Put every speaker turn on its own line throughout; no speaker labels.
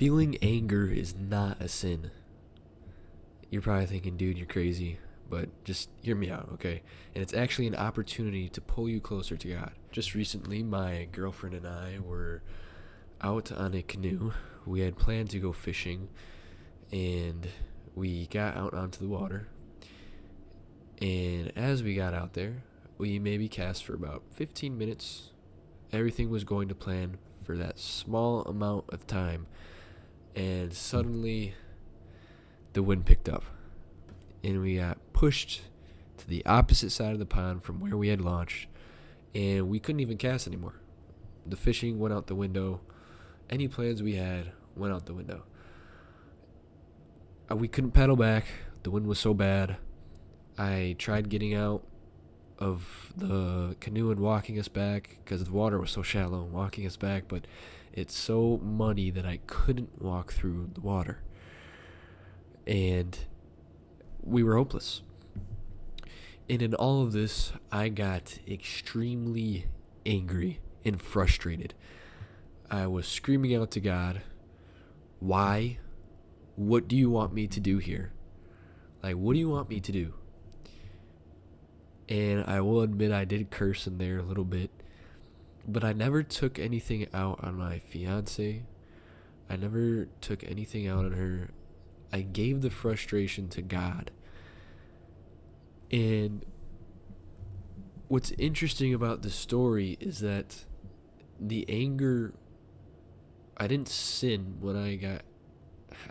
Feeling anger is not a sin. You're probably thinking, dude, you're crazy, but just hear me out, okay? And it's actually an opportunity to pull you closer to God. Just recently, my girlfriend and I were out on a canoe. We had planned to go fishing, and we got out onto the water. And as we got out there, we maybe cast for about 15 minutes. Everything was going to plan for that small amount of time. And suddenly, the wind picked up. And we got pushed to the opposite side of the pond from where we had launched. And we couldn't even cast anymore. The fishing went out the window. Any plans we had went out the window. We couldn't paddle back. The wind was so bad. I tried getting out of the canoe and walking us back because the water was so shallow and walking us back, but it's so muddy that I couldn't walk through the water. And we were hopeless. And in all of this, I got extremely angry and frustrated. I was screaming out to God, why? What do you want me to do here? Like, what do you want me to do? And I will admit I did curse in there a little bit, but I never took anything out on my fiance. I never took anything out on her. I gave the frustration to God. And what's interesting about the story is that the anger, I didn't sin when I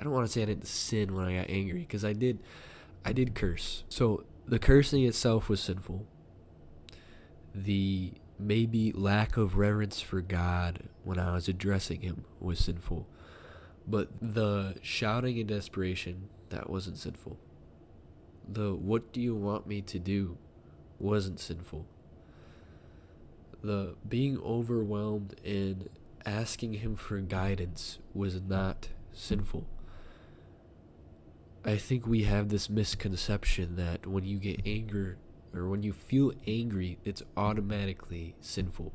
don't want to say I didn't sin when I got angry, because I did curse. So the cursing itself was sinful. The maybe lack of reverence for God when I was addressing him was sinful. But the shouting in desperation, that wasn't sinful. The what do you want me to do wasn't sinful. The being overwhelmed and asking him for guidance was not sinful. I think we have this misconception that when you get anger or when you feel angry, it's automatically sinful.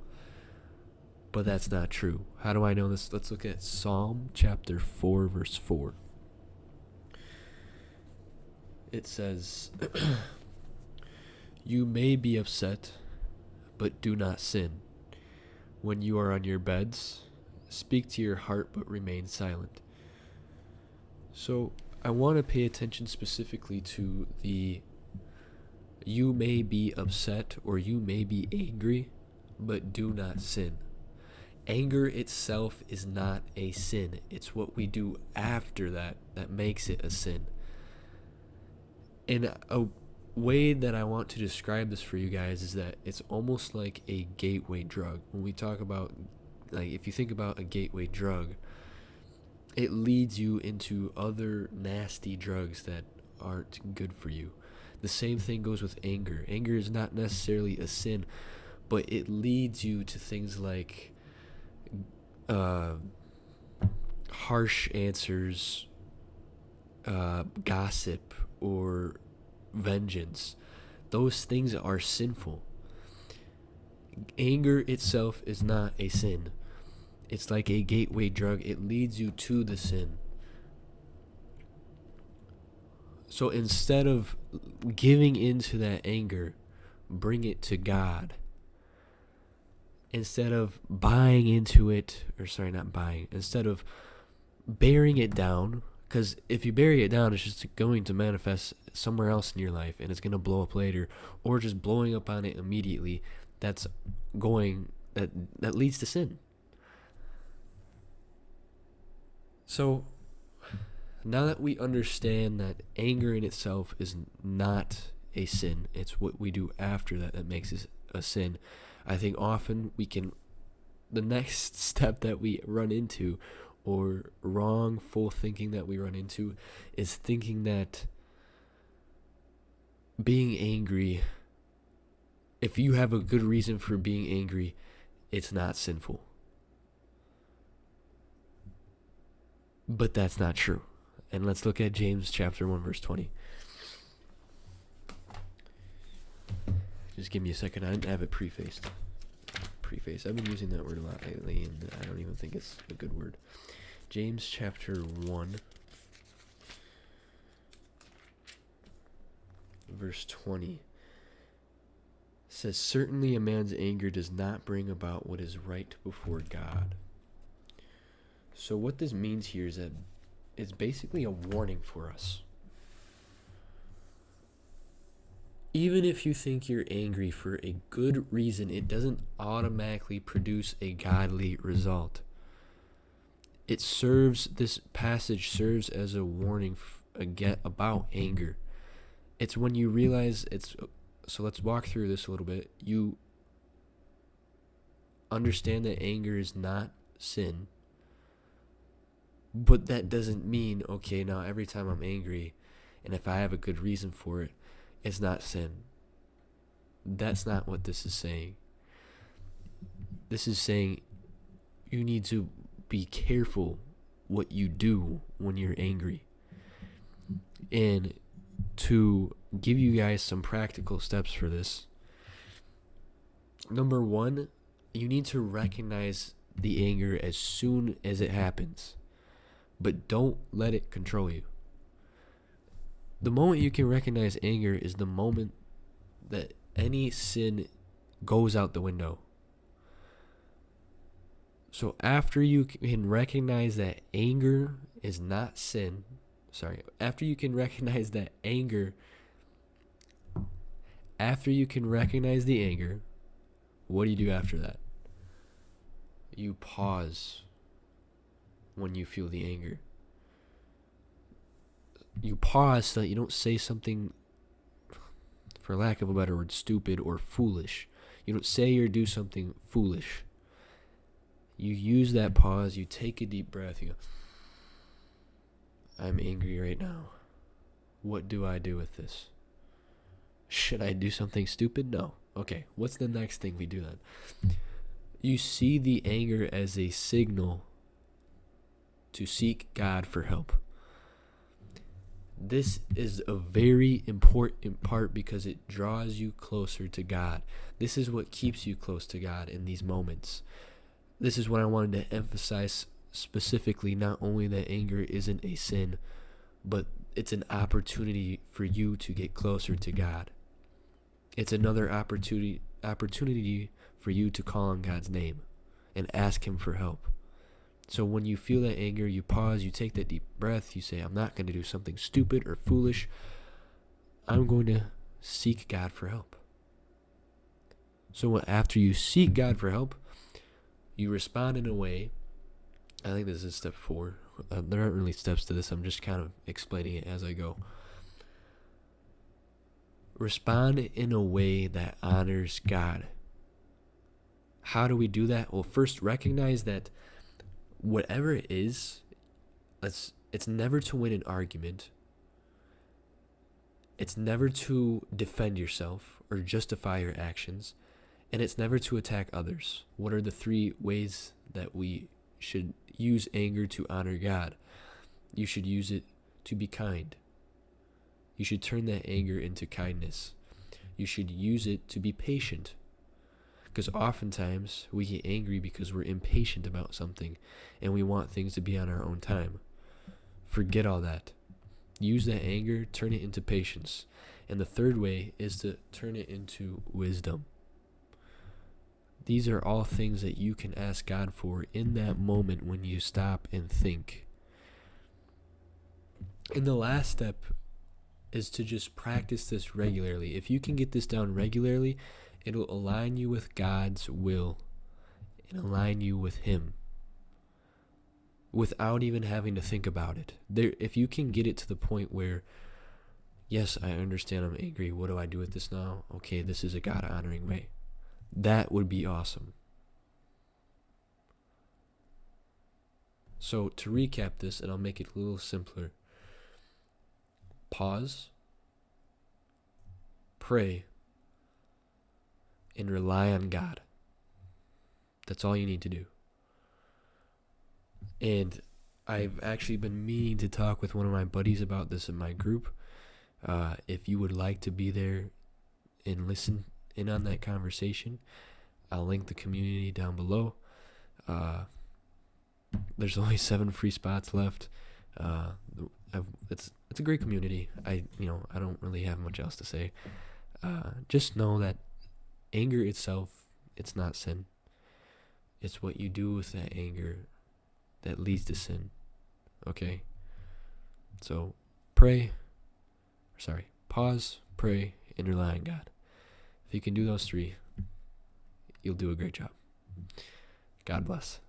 But that's not true. How do I know this? Let's look at Psalm chapter 4, verse 4. It says, you may be upset, but do not sin. When you are on your beds, speak to your heart, but remain silent. So I want to pay attention specifically to the you may be upset or you may be angry, but do not sin. Anger itself is not a sin. It's what we do after that makes it a sin. And a way that I want to describe this for you guys is that it's almost like a gateway drug. When we talk about, like, if you think about a gateway drug, it leads you into other nasty drugs that aren't good for you. The same thing goes with anger. Anger is not necessarily a sin, but it leads you to things like harsh answers, gossip, or vengeance. Those things are sinful. Anger itself is not a sin. It's like a gateway drug. It leads you to the sin. So instead of giving into that anger, bring it to God. Instead of instead of bearing it down, because if you bury it down, it's just going to manifest somewhere else in your life, and it's going to blow up later, or just blowing up on it immediately. That leads to sin. So now that we understand that anger in itself is not a sin, it's what we do after that makes it a sin. I think often the next step that we run into, or wrongful thinking that we run into, is thinking that being angry, if you have a good reason for being angry, it's not sinful. But that's not true. And let's look at James chapter 1, verse 20. Just give me a second. I didn't have it prefaced. I've been using that word a lot lately, and I don't even think it's a good word. James chapter 1, verse 20 says, "Certainly a man's anger does not bring about what is right before God." So what this means here is that it's basically a warning for us. Even if you think you're angry for a good reason, it doesn't automatically produce a godly result. This passage serves as a warning again about anger. It's when you realize so let's walk through this a little bit. You understand that anger is not sin, but that doesn't mean, okay, now every time I'm angry, and if I have a good reason for it, it's not sin. That's not what this is saying. This is saying you need to be careful what you do when you're angry. And to give you guys some practical steps for this, number one, you need to recognize the anger as soon as it happens, but don't let it control you. The moment you can recognize anger is the moment that any sin goes out the window. So after you can recognize that anger is not sin, after you can recognize the anger, what do you do after that? You pause when you feel the anger. You pause so that you don't say something, for lack of a better word, stupid or foolish. You don't say or do something foolish. You use that pause, you take a deep breath, you go, I'm angry right now. What do I do with this? Should I do something stupid? No. Okay, what's the next thing we do then? You see the anger as a signal to seek God for help. This is a very important part because it draws you closer to God. This is what keeps you close to God in these moments. This is what I wanted to emphasize specifically, not only that anger isn't a sin, but it's an opportunity for you to get closer to God. It's another opportunity for you to call on God's name and ask Him for help. So when you feel that anger, you pause, you take that deep breath, you say, I'm not going to do something stupid or foolish. I'm going to seek God for help. So after you seek God for help, you respond in a way, I think this is step 4. There aren't really steps to this. I'm just kind of explaining it as I go. Respond in a way that honors God. How do we do that? Well, first recognize that whatever it is, it's never to win an argument. It's never to defend yourself or justify your actions. And it's never to attack others. What are the 3 ways that we should use anger to honor God? You should use it to be kind. You should turn that anger into kindness. You should use it to be patient. Because oftentimes we get angry because we're impatient about something and we want things to be on our own time. Forget all that. Use that anger, turn it into patience. And the 3rd way is to turn it into wisdom. These are all things that you can ask God for in that moment when you stop and think. And the last step is to just practice this regularly. If you can get this down regularly, it'll align you with God's will and align you with Him without even having to think about it. If you can get it to the point where, yes, I understand I'm angry. What do I do with this now? Okay, this is a God-honoring way. That would be awesome. So to recap this, and I'll make it a little simpler. Pause, pray, and rely on God. That's all you need to do. And I've actually been meaning to talk with one of my buddies about this in my group. If you would like to be there and listen in on that conversation, I'll link the community down below. There's only 7 free spots left. Uh, it's a great community. I don't really have much else to say. Just know that anger itself, it's not sin. It's what you do with that anger that leads to sin. Okay? So pause, pray, and rely on God. If you can do those 3, you'll do a great job. God bless.